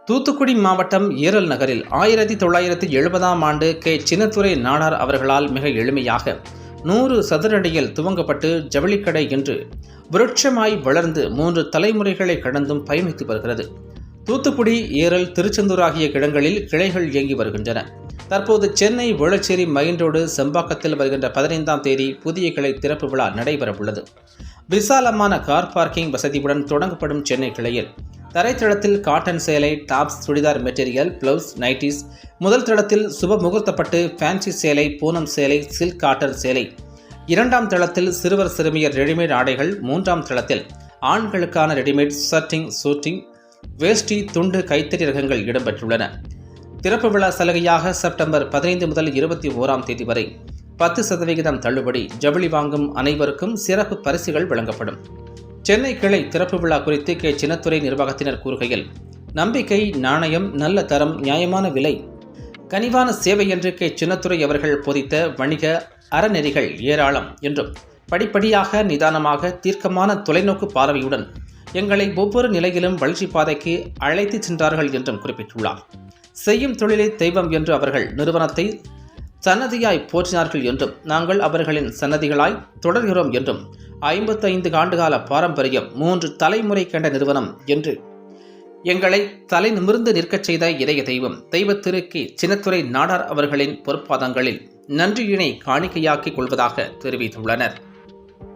தூத்துக்குடி மாவட்டம் ஏரல் நகரில் 1970ஆம் ஆண்டு சின்னத்துரை நாடார் அவர்களால் மிக எளிமையாக 100 சதுரடியில் துவங்கப்பட்டு ஜவுளிக்கடை என்று விருட்சமாய் வளர்ந்து 3 தலைமுறைகளை கடந்தும் பயணித்து வருகிறது. தூத்துக்குடி, ஏரல், திருச்செந்தூர் ஆகிய இடங்களில் கிளைகள் இயங்கி வருகின்றன. தற்போது சென்னை வேளச்சேரி மெயின் ரோடு செம்பாக்கத்தில் வருகின்ற 15ஆம் தேதி புதிய கிளை திறப்பு விழா நடைபெறவுள்ளது. விசாலமான கார் பார்க்கிங் வசதியுடன் தொடங்கப்படும் சென்னை கிளையில் தரைத்தளத்தில் காட்டன் சேலை, tops, churidar material, blouse, nighties, முதல் தளத்தில் சுப முகூர்த்தப்பட்டு ஃபேன்சி சேலை, பூனம் சேலை, சில்க் காட்டன் சேலை, 2ஆம் தளத்தில் சிறுவர் சிறுமியர் ரெடிமேட் ஆடைகள், 3ஆம் தளத்தில் ஆண்களுக்கான ரெடிமேட் ஷர்ட்டிங், சூட்டிங், வேஷ்டி, துண்டு, கைத்தறி ரகங்கள் இடம்பெற்றுள்ளன. திறப்பு விழா சலுகையாக செப்டம்பர் 15 முதல் 21ஆம் தேதி வரை 10% தள்ளுபடி, ஜவுளி வாங்கும் அனைவருக்கும் சிறப்பு பரிசுகள் வழங்கப்படும். சென்னை கிளை திறப்பு விழா குறித்து சின்னத்துரை நிர்வாகத்தினர் கூறுகையில், நம்பிக்கை, நாணயம், நல்ல தரம், நியாயமான விலை, கனிவான சேவை என்று சின்னத்துரை அவர்கள் போதித்த வணிக அறநெறிகள் ஏராளம் என்றும் படிப்படியாக, நிதானமாக, தீர்க்கமான தொலைநோக்கு பார்வையுடன் எங்களை ஒவ்வொரு நிலையிலும் வளர்ச்சி பாதைக்கு அழைத்து சென்றார்கள் என்றும் குறிப்பிட்டுள்ளார். செய்யும் தொழிலை தெய்வம் என்று அவர்கள் நிறுவனத்தை சன்னதியாய் போற்றினார்கள் என்றும், நாங்கள் அவர்களின் சன்னதிகளாய் தொடர்கிறோம் என்றும், 55 ஆண்டுகால பாரம்பரியம், 3 தலைமுறை கண்ட நிறுவனம் என்று எங்களை தலை நிமிர்ந்து நிற்கச் செய்த இதய தெய்வம் தெய்வத்திரு சின்னத்துரை நாடார் அவர்களின் பொற்பாதங்களில் நன்றியினை காணிக்கையாக்கிக் கொள்வதாக தெரிவித்துள்ளனர்.